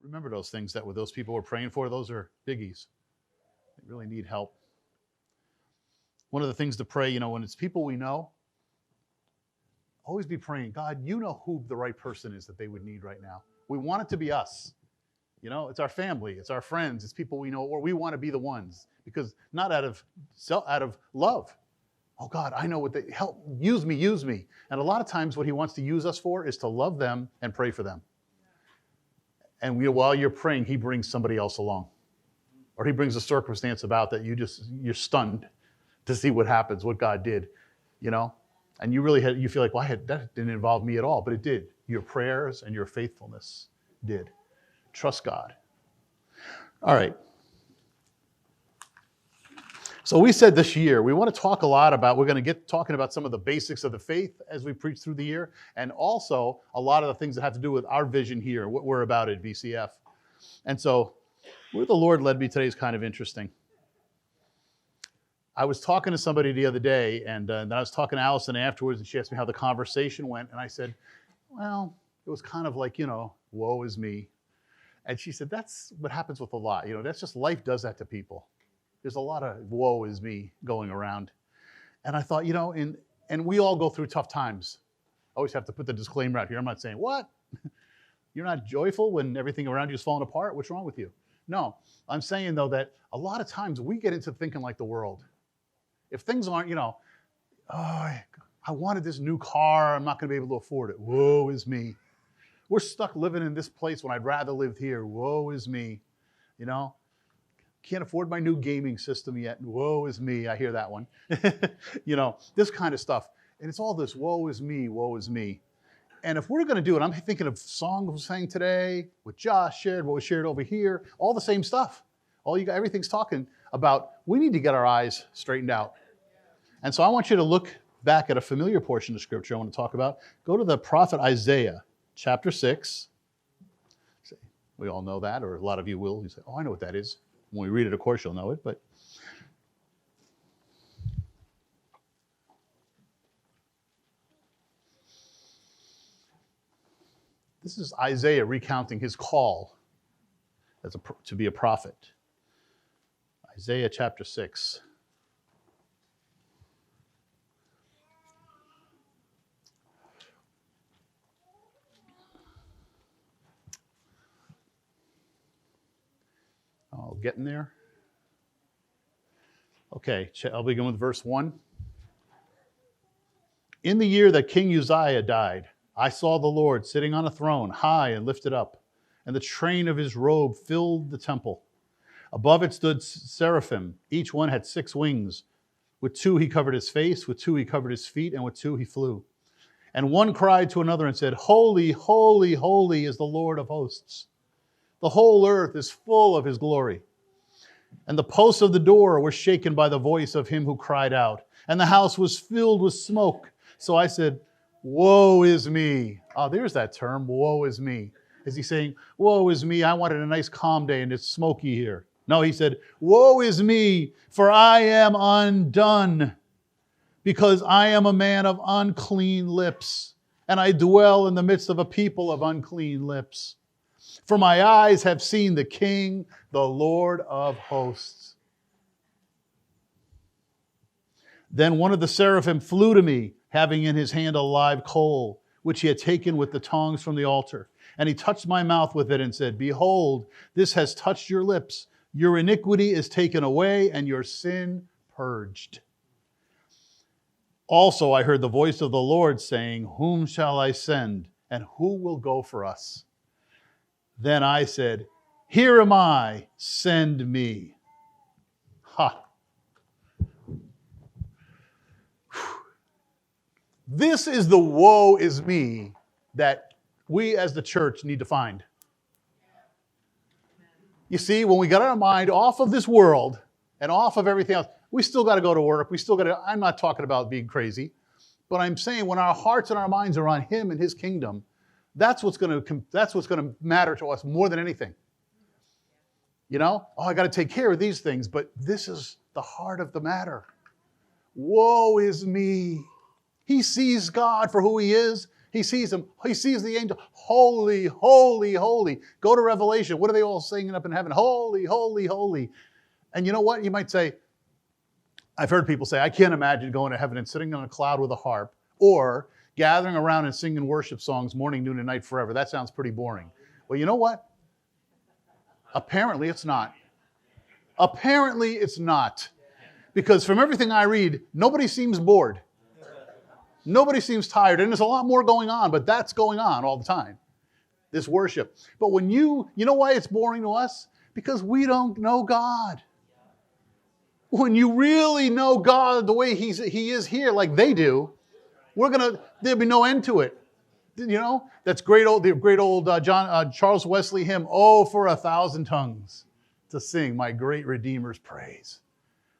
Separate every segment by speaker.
Speaker 1: remember those things that those people were praying for. Those are biggies. They really need help. One of the things to pray, when it's people we know, always be praying, God, you know who the right person is that they would need right now. We want it to be us. It's our family, it's our friends, it's people we know, or we want to be the ones, because not out of love. Oh God, I know what they help, use me. And a lot of times what he wants to use us for is to love them and pray for them. And while you're praying, he brings somebody else along. Or he brings a circumstance about that you're stunned to see what happens, what God did, And you feel like, well, that didn't involve me at all, but it did. Your prayers and your faithfulness did. Trust God. All right. So we said this year, we want to talk a lot about, we're going to get talking about some of the basics of the faith as we preach through the year, and also a lot of the things that have to do with our vision here, what we're about at BCF. And so where the Lord led me today is kind of interesting. I was talking to somebody the other day, and then I was talking to Allison afterwards, and she asked me how the conversation went, and I said, well, it was kind of like, woe is me. And she said, that's what happens with a lot. That's just life does that to people. There's a lot of woe is me going around. And I thought, and we all go through tough times. I always have to put the disclaimer out here. I'm not saying, what? You're not joyful when everything around you is falling apart? What's wrong with you? No, I'm saying, though, that a lot of times we get into thinking like the world. If things aren't, I wanted this new car, I'm not going to be able to afford it. Woe is me. We're stuck living in this place when I'd rather live here. Woe is me. Can't afford my new gaming system yet. Woe is me. I hear that one. This kind of stuff. And it's all this woe is me, woe is me. And if we're going to do it, I'm thinking of songs we sang today, what Josh shared, what was shared over here, all the same stuff. Everything's talking about we need to get our eyes straightened out. And so I want you to look back at a familiar portion of Scripture I want to talk about. Go to the prophet Isaiah, chapter 6. We all know that, or a lot of you will. You say, oh, I know what that is. When we read it, of course, you'll know it. But this is Isaiah recounting his call to be a prophet. Isaiah chapter 6. Oh, getting there? Okay, I'll begin with verse 1. In the year that King Uzziah died, I saw the Lord sitting on a throne, high and lifted up, and the train of his robe filled the temple. Above it stood seraphim. Each one had 6 wings. With 2 he covered his face, with 2 he covered his feet, and with 2 he flew. And one cried to another and said, Holy, holy, holy is the Lord of hosts. The whole earth is full of his glory. And the posts of the door were shaken by the voice of him who cried out, and the house was filled with smoke. So I said, woe is me. Oh, there's that term, woe is me. Is he saying, woe is me, I wanted a nice calm day and it's smoky here? No, he said, woe is me, for I am undone, because I am a man of unclean lips, and I dwell in the midst of a people of unclean lips. For my eyes have seen the King, the Lord of hosts. Then one of the seraphim flew to me, having in his hand a live coal, which he had taken with the tongs from the altar. And he touched my mouth with it and said, Behold, this has touched your lips. Your iniquity is taken away, and your sin purged. Also I heard the voice of the Lord saying, Whom shall I send, and who will go for us? Then I said, Here am I, send me. Ha! This is the woe is me that we as the church need to find. You see, when we got our mind off of this world and off of everything else, we still got to go to work. I'm not talking about being crazy, but I'm saying when our hearts and our minds are on him and his kingdom, that's what's going to matter to us more than anything. I got to take care of these things, but this is the heart of the matter. Woe is me. He sees God for who he is. He sees him. He sees the angel. Holy, holy, holy. Go to Revelation. What are they all singing up in heaven? Holy, holy, holy. And you know what? You might say, I've heard people say, I can't imagine going to heaven and sitting on a cloud with a harp or gathering around and singing worship songs morning, noon, and night forever. That sounds pretty boring. Well, you know what? Apparently it's not. Apparently it's not. Because from everything I read, nobody seems bored. Nobody seems tired. And there's a lot more going on, but that's going on all the time. This worship. But when you know why it's boring to us? Because we don't know God. When you really know God the way He is here, like they do, there'll be no end to it. You know, that's the great old Charles Wesley hymn, "Oh, for 1,000 tongues to sing my great Redeemer's praise."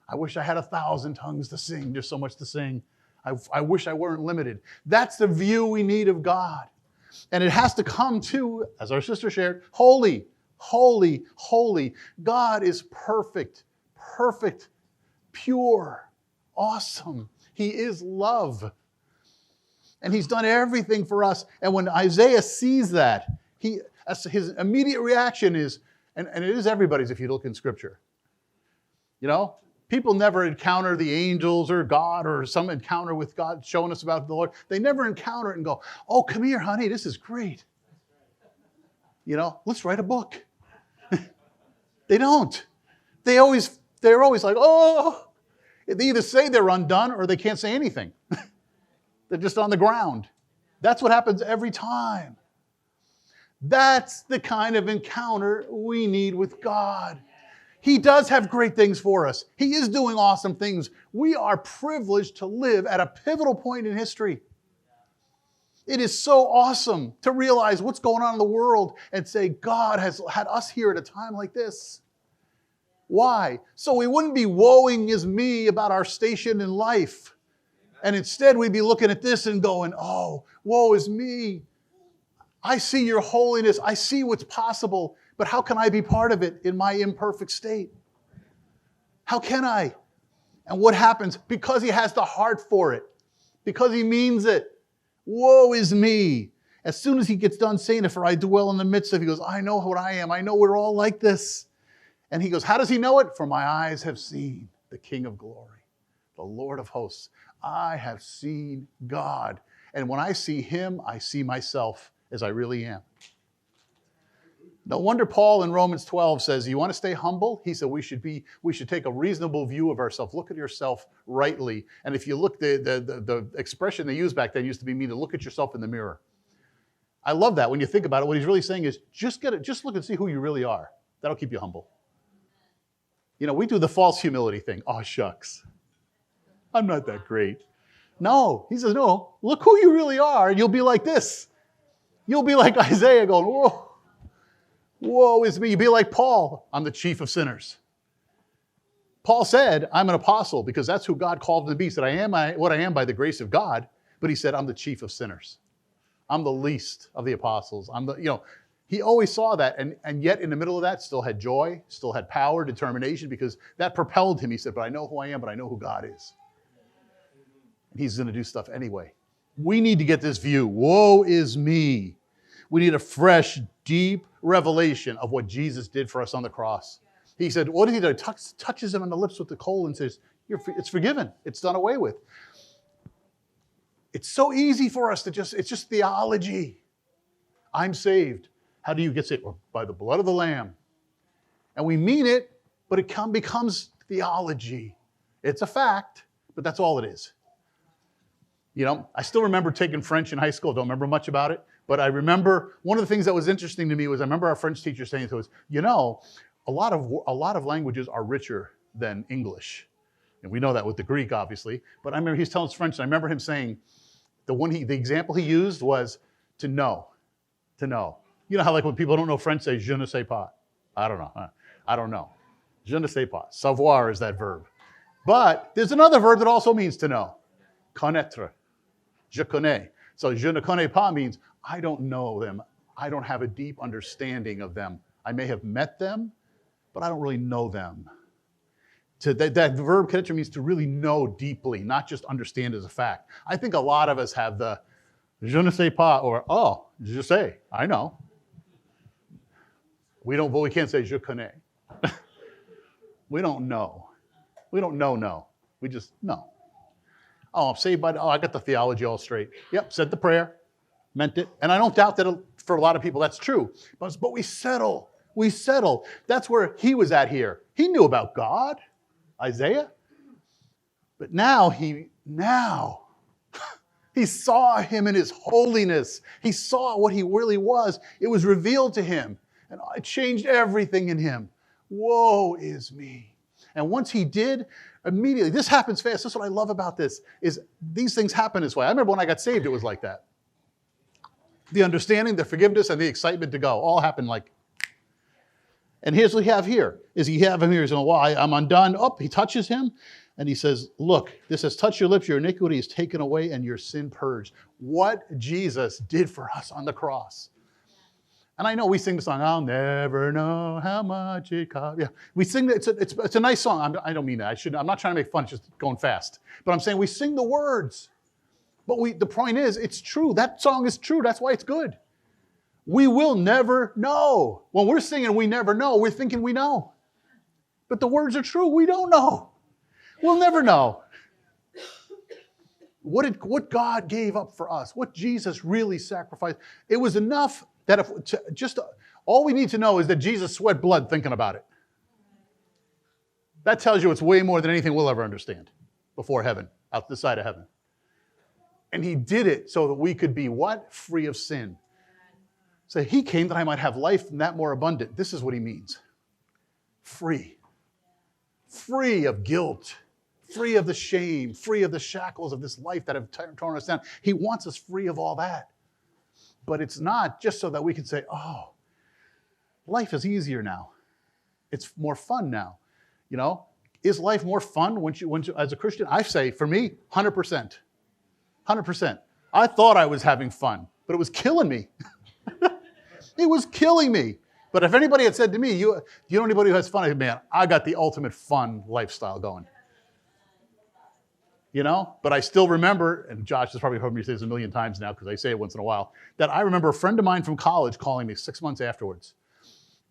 Speaker 1: I wish I had 1,000 tongues to sing. There's so much to sing. I wish I weren't limited. That's the view we need of God. And it has to come to, as our sister shared, holy, holy, holy. God is perfect, perfect, pure, awesome. He is love. And He's done everything for us. And when Isaiah sees that, his immediate reaction is, and it is everybody's if you look in Scripture. You know, people never encounter the angels or God or some encounter with God showing us about the Lord. They never encounter it and go, oh, come here, honey, this is great. You know, let's write a book. They don't. They're always like, oh. They either say they're undone or they can't say anything. They're just on the ground. That's what happens every time. That's the kind of encounter we need with God. He does have great things for us. He is doing awesome things. We are privileged to live at a pivotal point in history. It is so awesome to realize what's going on in the world and say, God has had us here at a time like this. Why? So we wouldn't be woeing is me about our station in life. And instead we'd be looking at this and going, oh, woe is me. I see your holiness. I see what's possible. But how can I be part of it in my imperfect state? How can I? And what happens? Because He has the heart for it. Because He means it. Woe is me. As soon as He gets done saying it, for I dwell in the midst of, He goes, I know what I am. I know we're all like this. And He goes, how does He know it? For my eyes have seen the King of glory, the Lord of hosts. I have seen God. And when I see Him, I see myself as I really am. No wonder Paul in Romans 12 says, you want to stay humble? He said we should take a reasonable view of ourselves. Look at yourself rightly. And if you look, the expression they used back then used to be to look at yourself in the mirror. I love that when you think about it. What he's really saying is just look and see who you really are. That'll keep you humble. You know, we do the false humility thing. Oh, shucks. I'm not that great. No, he says, no, look who you really are, and you'll be like this. You'll be like Isaiah going, whoa, woe is me. You'll be like Paul, I'm the chief of sinners. Paul said, I'm an apostle because that's who God called him to be. He said, I am what I am by the grace of God, but he said, I'm the chief of sinners. I'm the least of the apostles. He always saw that, and yet in the middle of that still had joy, still had power, determination, because that propelled him. He said, but I know who I am, but I know who God is. And He's going to do stuff anyway. We need to get this view. Woe is me. We need a fresh, deep revelation of what Jesus did for us on the cross. He said, what did He do? Touches him on the lips with the coal and says, it's forgiven. It's done away with. It's so easy for us it's just theology. I'm saved. How do you get saved? Well, by the blood of the Lamb. And we mean it, but it becomes theology. It's a fact, but that's all it is. You know, I still remember taking French in high school. Don't remember much about it, but I remember one of the things that was interesting to me was I remember our French teacher saying to us, you know, a lot of languages are richer than English. And we know that with the Greek, obviously. But I remember he's telling us French, and I remember him saying, the example he used was to know. To know. You know how like when people don't know French say, je ne sais pas. I don't know. I don't know. Je ne sais pas. Savoir is that verb. But there's another verb that also means to know. Connaître. Je connais. So je ne connais pas means I don't know them. I don't have a deep understanding of them. I may have met them, but I don't really know them. That verb connaître means to really know deeply, not just understand as a fact. I think a lot of us have the Je ne sais pas, or, oh, je sais, I know. We can't say je connais. We don't know. We don't know, no. We just know. Oh, I'm saved by, I got the theology all straight. Yep, said the prayer, meant it. And I don't doubt that for a lot of people that's true. But we settle. We settle. That's where he was at here. He knew about God, Isaiah. But now he saw him in his holiness. He saw what he really was. It was revealed to him. And it changed everything in him. Woe is me. And once he did, immediately, this happens fast. This is what I love about this, is these things happen this way. I remember when I got saved, it was like that. The understanding, the forgiveness, and the excitement to go all happened like. And here's what we have here, is he have him here, he's going, well, I'm undone. Oh, he touches him, and he says, look, this has touched your lips, your iniquity is taken away, and your sin purged. What Jesus did for us on the cross. And I know we sing the song, I'll never know how much it cost. Yeah, we sing that. It's a nice song. I don't mean that. I'm not trying to make fun, it's just going fast. But I'm saying we sing the words. But the point is, it's true. That song is true. That's why it's good. We will never know. When we're singing we never know, we're thinking we know. But the words are true. We don't know. We'll never know. What God gave up for us, what Jesus really sacrificed, it was enough that all we need to know is that Jesus sweat blood thinking about it. That tells you it's way more than anything we'll ever understand before heaven, out this side of heaven. And he did it so that we could be what? Free of sin. So he came that I might have life and that more abundant. This is what he means. Free. Free of guilt. Free of the shame. Free of the shackles of this life that have torn us down. He wants us free of all that. But it's not just so that we can say, oh, life is easier now. It's more fun now. You know, is life more fun when you as a Christian? I say, for me, 100%. 100%. I thought I was having fun, but it was killing me. It was killing me. But if anybody had said to me, you know anybody who has fun? I said, man, I got the ultimate fun lifestyle going. You know, but I still remember, and Josh has probably heard me say this a million times now because I say it once in a while, that I remember a friend of mine from college calling me 6 months afterwards.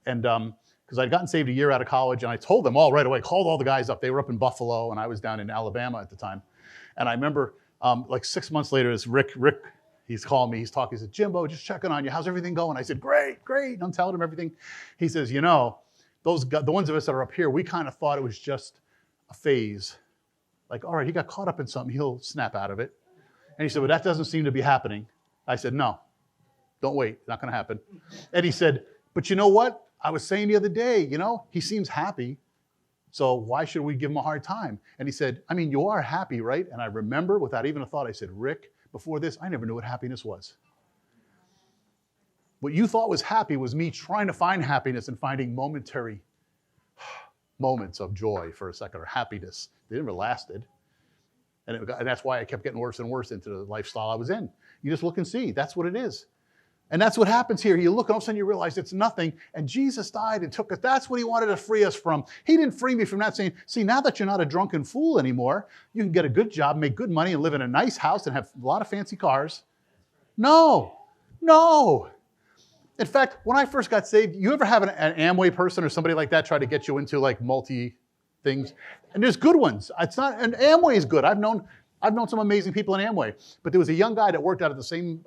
Speaker 1: And because I'd gotten saved a year out of college, and I told them all right away, called all the guys up. They were up in Buffalo, and I was down in Alabama at the time. And I remember like 6 months later, this Rick, he's calling me, he's talking, he said, Jimbo, just checking on you. How's everything going? I said, great. And I'm telling him everything. He says, you know, those guys, the ones of us that are up here, we kind of thought it was just a phase. Like, all right, he got caught up in something, he'll snap out of it. And he said, well, that doesn't seem to be happening. I said, no, don't wait, not going to happen. And he said, but you know what? I was saying the other day, you know, he seems happy, so why should we give him a hard time? And he said, I mean, you are happy, right? And I remember, without even a thought, I said, Rick, before this, I never knew what happiness was. What you thought was happy was me trying to find happiness and finding momentary moments of joy for a second, or happiness. They never lasted. And that's why I kept getting worse and worse into the lifestyle I was in. You just look and see. That's what it is. And that's what happens here. You look and all of a sudden you realize it's nothing. And Jesus died and took us. That's what he wanted to free us from. He didn't free me from that, saying, see, now that you're not a drunken fool anymore, you can get a good job, make good money, and live in a nice house and have a lot of fancy cars. No. In fact, when I first got saved, you ever have an Amway person or somebody like that try to get you into like multi things? And there's good ones. It's not, and Amway is good. I've known some amazing people in Amway. But there was a young guy that worked out at the same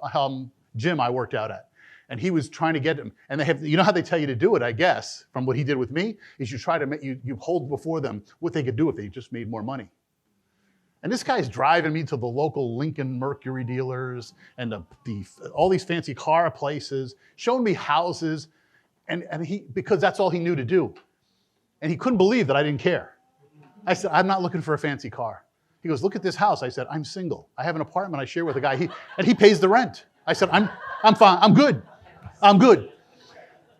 Speaker 1: gym I worked out at. And he was trying to get him. And they have, you know how they tell you to do it, I guess, from what he did with me, is you try to make, you hold before them what they could do if they just made more money. And this guy's driving me to the local Lincoln Mercury dealers and all these fancy car places, showing me houses, and he, because that's all he knew to do. And he couldn't believe that I didn't care. I said, I'm not looking for a fancy car. He goes, look at this house. I said, I'm single. I have an apartment I share with a guy, and he pays the rent. I said, I'm fine. I'm good.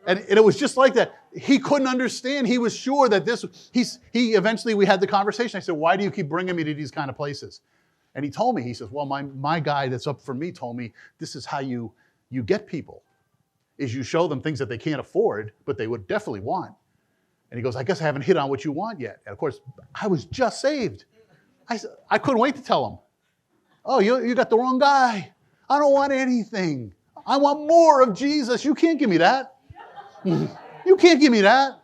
Speaker 1: And it was just like that. He couldn't understand. He was sure that eventually we had the conversation. I said, why do you keep bringing me to these kind of places? And he told me, he says, well, my guy that's up for me told me this is how you get people, is you show them things that they can't afford, but they would definitely want. And he goes, I guess I haven't hit on what you want yet. And of course, I was just saved. I couldn't wait to tell him, oh, you got the wrong guy. I don't want anything. I want more of Jesus. You can't give me that. You can't give me that.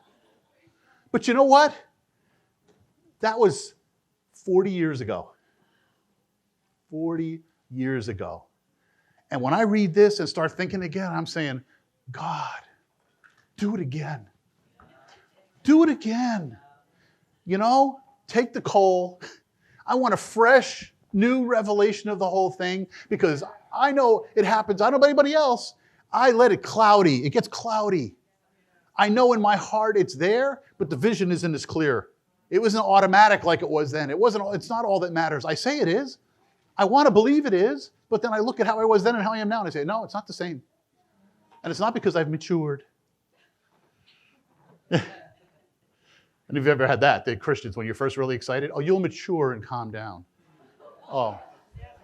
Speaker 1: But you know what? That was 40 years ago. 40 years ago. And when I read this and start thinking again, I'm saying, God, do it again. Do it again. You know, take the coal. I want a fresh, new revelation of the whole thing because I know it happens. I don't know about anybody else. I let it cloudy. It gets cloudy. I know in my heart it's there, but the vision isn't as clear. It wasn't automatic like it was then. It's not all that matters. I say it is. I want to believe it is, but then I look at how I was then and how I am now, and I say, no, it's not the same. And it's not because I've matured. And if you've ever had that, the Christians, when you're first really excited, oh, you'll mature and calm down. Oh,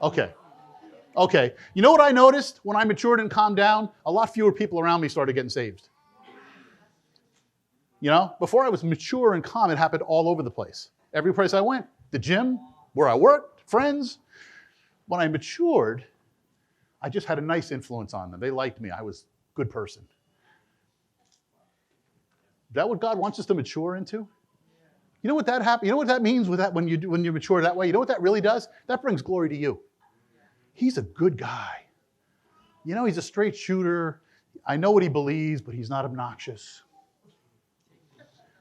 Speaker 1: okay. Okay. You know what I noticed when I matured and calmed down? A lot fewer people around me started getting saved. You know, before I was mature and calm, it happened all over the place. Every place I went, the gym, where I worked, friends. When I matured, I just had a nice influence on them. They liked me. I was a good person. Is that what God wants us to mature into? You know what that happens? You know what that means with that when you mature that way? You know what that really does? That brings glory to you. He's a good guy. You know, he's a straight shooter. I know what he believes, but he's not obnoxious.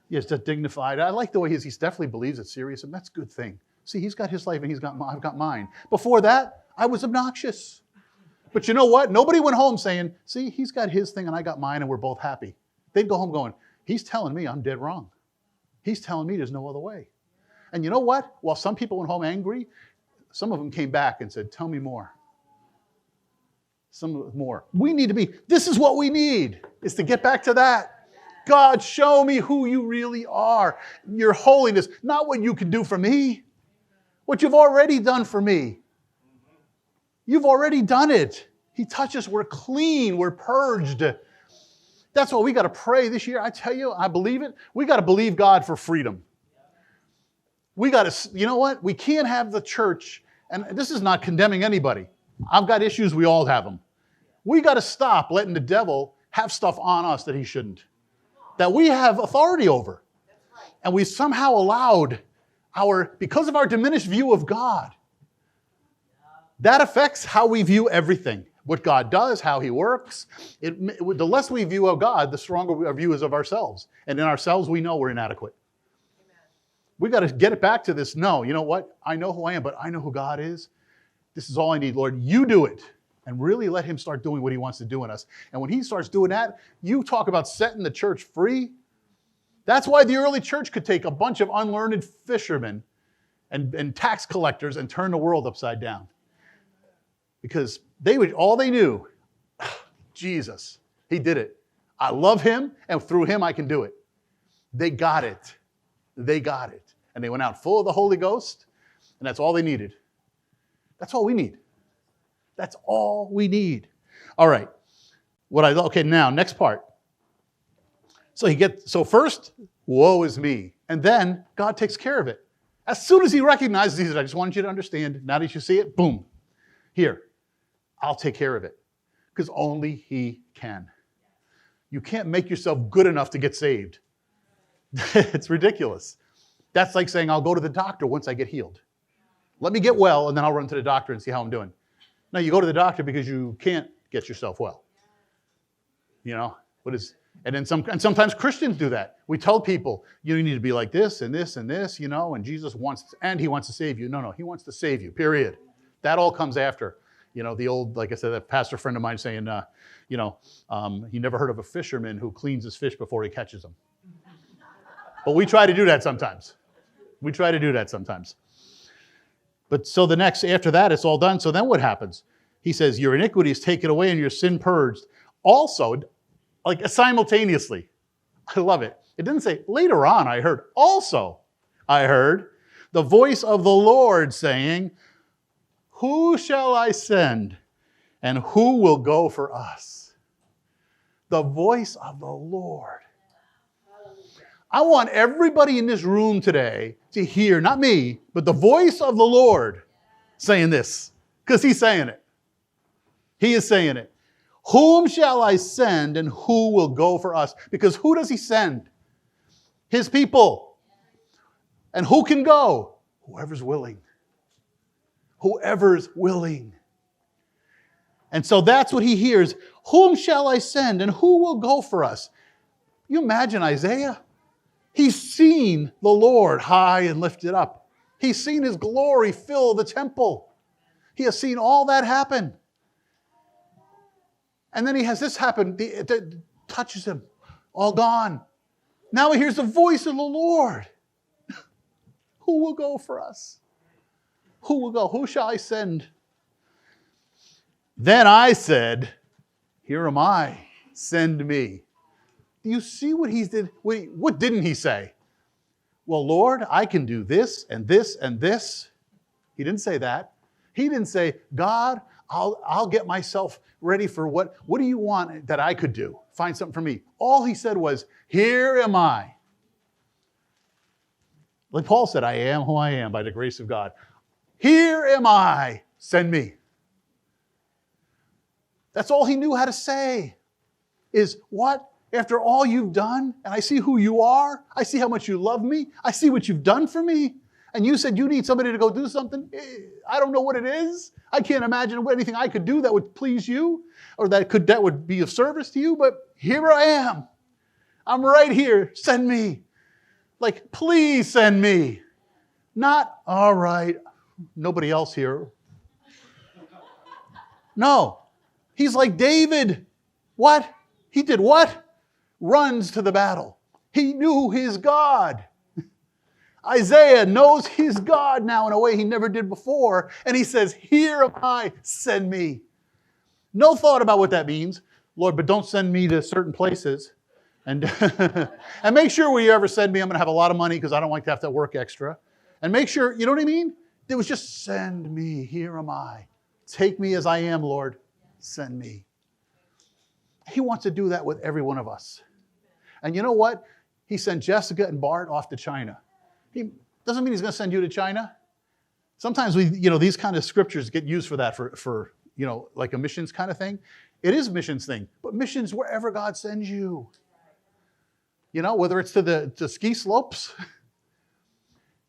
Speaker 1: He's just dignified. I like the way he definitely believes it's serious, and that's a good thing. See, he's got his life and I've got mine. Before that, I was obnoxious. But you know what? Nobody went home saying, see, he's got his thing and I got mine and we're both happy. They'd go home going, he's telling me I'm dead wrong. He's telling me there's no other way. And you know what? While some people went home angry, some of them came back and said, tell me more. Some more. We need to be, this is what we need, is to get back to that. God, show me who you really are. Your holiness, not what you can do for me. What you've already done for me. You've already done it. He touches, we're clean, we're purged. That's what we got to pray this year. I tell you, I believe it. We got to believe God for freedom. We got to, you know what? We can't have the church, and this is not condemning anybody. I've got issues, we all have them. We got to stop letting the devil have stuff on us that he shouldn't. That we have authority over. And we somehow allowed because of our diminished view of God, that affects how we view everything. What God does, how he works. The less we view of God, the stronger our view is of ourselves. And in ourselves, we know we're inadequate. We got to get it back to this. No, you know what? I know who I am, but I know who God is. This is all I need, Lord. You do it. And really let him start doing what he wants to do in us. And when he starts doing that, you talk about setting the church free. That's why the early church could take a bunch of unlearned fishermen and tax collectors and turn the world upside down. Because all they knew, Jesus, he did it. I love him, and through him I can do it. They got it. They got it. And they went out full of the Holy Ghost, and that's all they needed. That's all we need. That's all we need. All right. Okay, now, next part. So first, woe is me. And then God takes care of it. As soon as he recognizes, he says, I just want you to understand, now that you see it, boom, here, I'll take care of it. Because only he can. You can't make yourself good enough to get saved. It's ridiculous. That's like saying, I'll go to the doctor once I get healed. Let me get well, and then I'll run to the doctor and see how I'm doing. No, you go to the doctor because you can't get yourself well. You know, and sometimes Christians do that. We tell people, you need to be like this and this and this, you know, and Jesus wants to save you. No, he wants to save you, period. That all comes after. You know, the old, like I said, a pastor friend of mine saying, he never heard of a fisherman who cleans his fish before he catches them. But we try to do that sometimes. But so after that, it's all done. So then what happens? He says, your iniquity is taken away and your sin purged. Also, like simultaneously. I love it. It didn't say, later on I heard. Also, I heard the voice of the Lord saying, who shall I send and who will go for us? The voice of the Lord. I want everybody in this room today to hear, not me, but the voice of the Lord saying this, because he's saying it. He is saying it. Whom shall I send and who will go for us? Because who does he send? His people. And who can go? Whoever's willing. Whoever's willing. And so that's what he hears. Whom shall I send and who will go for us? You imagine Isaiah? He's seen the Lord high and lifted up. He's seen his glory fill the temple. He has seen all that happen. And then he has this happen. It touches him. All gone. Now he hears the voice of the Lord. Who will go for us? Who will go? Who shall I send? Then I said, here am I. Send me. Do you see what he did? What didn't he say? Well, Lord, I can do this and this and this. He didn't say that. He didn't say, God, I'll get myself ready for what do you want that I could do? Find something for me. All he said was, here am I. Like Paul said, I am who I am by the grace of God. Here am I. Send me. That's all he knew how to say. Is what? After all you've done, and I see who you are, I see how much you love me, I see what you've done for me, and you said you need somebody to go do something. I don't know what it is. I can't imagine anything I could do that would please you or that would be of service to you, but here I am. I'm right here. Send me. Like, please send me. Not, all right, nobody else here. No. He's like David. What? He did what? Runs to the battle. He knew his God. Isaiah knows his God now in a way he never did before. And he says, here am I, send me. No thought about what that means. Lord, but don't send me to certain places. And, and make sure when you ever send me, I'm going to have a lot of money because I don't like to have to work extra. And make sure, you know what I mean? It was just send me, here am I. Take me as I am, Lord. Send me. He wants to do that with every one of us. And you know what? He sent Jessica and Bart off to China. He doesn't mean he's going to send you to China. Sometimes these kind of scriptures get used for that, for like a missions kind of thing. It is a missions thing, but missions wherever God sends you. Whether it's to ski slopes,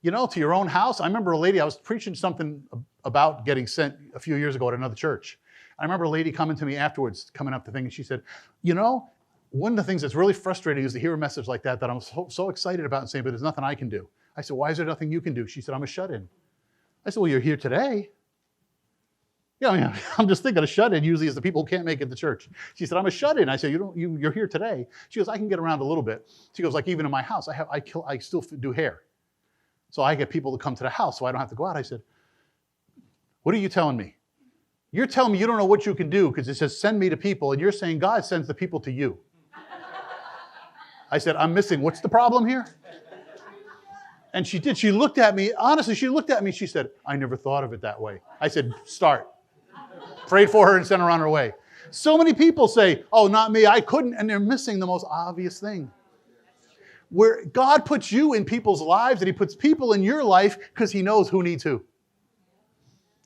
Speaker 1: to your own house. I remember a lady, I was preaching something about getting sent a few years ago at another church. I remember a lady coming to me afterwards, coming up the thing, and she said, one of the things that's really frustrating is to hear a message like that I'm so excited about and saying, but there's nothing I can do. I said, why is there nothing you can do? She said, I'm a shut-in. I said, well, you're here today. Yeah, I'm just thinking a shut-in usually is the people who can't make it to church. She said, I'm a shut-in. I said, you're here today. She goes, I can get around a little bit. She goes, like even in my house, I still do hair. So I get people to come to the house so I don't have to go out. I said, what are you telling me? You're telling me you don't know what you can do because it says send me to people, and you're saying God sends the people to you. I said, I'm missing. What's the problem here? And she did. She looked at me. Honestly, she looked at me. She said, I never thought of it that way. I said, start. Prayed for her and sent her on her way. So many people say, oh, not me. I couldn't. And they're missing the most obvious thing. Where God puts you in people's lives and he puts people in your life because he knows who needs who.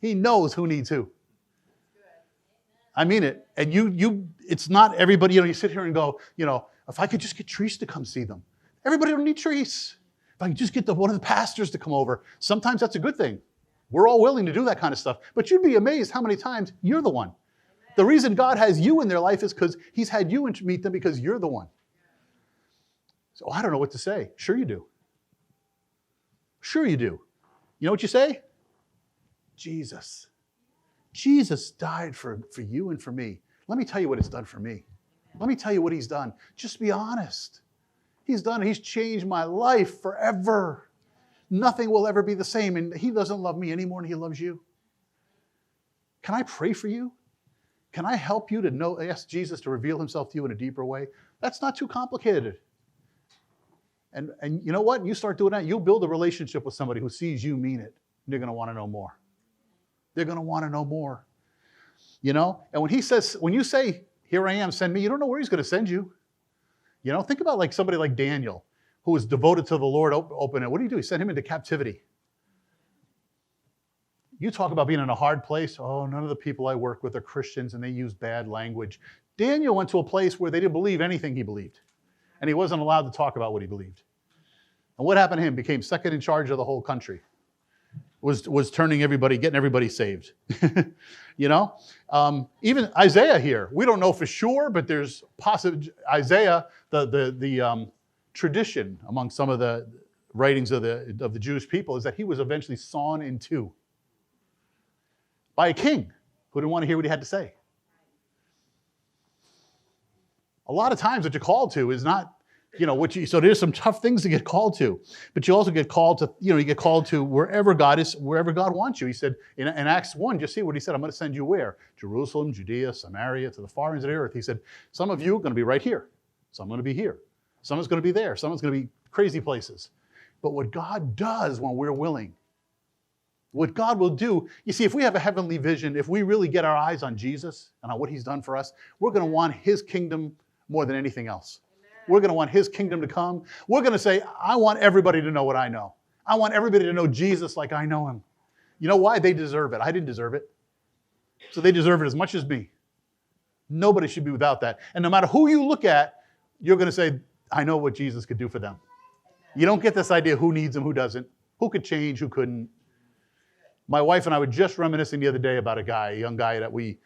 Speaker 1: He knows who needs who. I mean it. And it's not everybody, you sit here and go, if I could just get Treese to come see them. Everybody don't need Treese. If I could just get one of the pastors to come over. Sometimes that's a good thing. We're all willing to do that kind of stuff. But you'd be amazed how many times you're the one. The reason God has you in their life is because he's had you meet them because you're the one. So I don't know what to say. Sure you do. Sure you do. You know what you say? Jesus. Jesus died for you and for me. Let me tell you what it's done for me. Let me tell you what he's done. Just be honest. He's changed my life forever. Nothing will ever be the same, and he doesn't love me any more than he loves you. Can I pray for you? Can I help you to ask Jesus to reveal himself to you in a deeper way? That's not too complicated. And you know what? You start doing that, you'll build a relationship with somebody who sees you mean it. And they're going to want to know more. They're going to want to know more. And when you say, here I am, send me, you don't know where he's going to send you. Think about like somebody like Daniel, who was devoted to the Lord, open it. What do? He sent him into captivity. You talk about being in a hard place. Oh, none of the people I work with are Christians and they use bad language. Daniel went to a place where they didn't believe anything he believed. And he wasn't allowed to talk about what he believed. And what happened to him? Became second in charge of the whole country. Was turning everybody, getting everybody saved. You know? Even Isaiah here, we don't know for sure, but there's Isaiah, the tradition among some of the writings of the Jewish people is that he was eventually sawn in two by a king who didn't want to hear what he had to say. A lot of times what you're called to is not, so there's some tough things to get called to, but you also get called to, you get called to wherever God wants you. He said in Acts 1, just see what he said, I'm going to send you where? Jerusalem, Judea, Samaria, to the far ends of the earth. He said, some of you are going to be right here. Some are going to be here. Someone's going to be there. Someone's going to be crazy places. But what God does when we're willing, what God will do, you see, if we have a heavenly vision, if we really get our eyes on Jesus and on what he's done for us, we're going to want his kingdom more than anything else. We're going to want his kingdom to come. We're going to say, I want everybody to know what I know. I want everybody to know Jesus like I know him. You know why? They deserve it. I didn't deserve it. So they deserve it as much as me. Nobody should be without that. And no matter who you look at, you're going to say, I know what Jesus could do for them. You don't get this idea who needs him, who doesn't, who could change, who couldn't. My wife and I were just reminiscing the other day about a young guy that we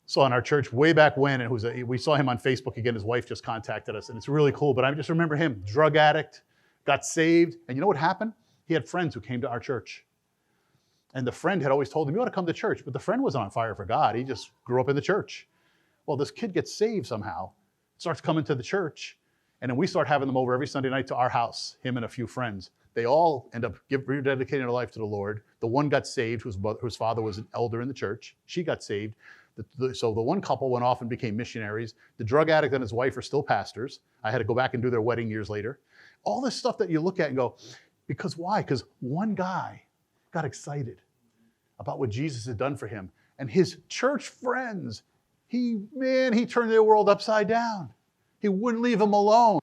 Speaker 1: saw in our church way back when, and we saw him on Facebook again. His wife just contacted us, and it's really cool. But I just remember him, drug addict, got saved, and you know what happened? He had friends who came to our church, and the friend had always told him, you ought to come to church, but the friend wasn't on fire for God. He just grew up in the church. Well, this kid gets saved somehow, starts coming to the church, and then we start having them over every Sunday night to our house, him and a few friends. They all end up rededicating their life to the Lord. The one got saved, whose father was an elder in the church. She got saved. So the one couple went off and became missionaries. The drug addict and his wife are still pastors. I had to go back and do their wedding years later. All this stuff that you look at and go, because why? Because one guy got excited about what Jesus had done for him. And his church friends, he turned their world upside down. He wouldn't leave them alone.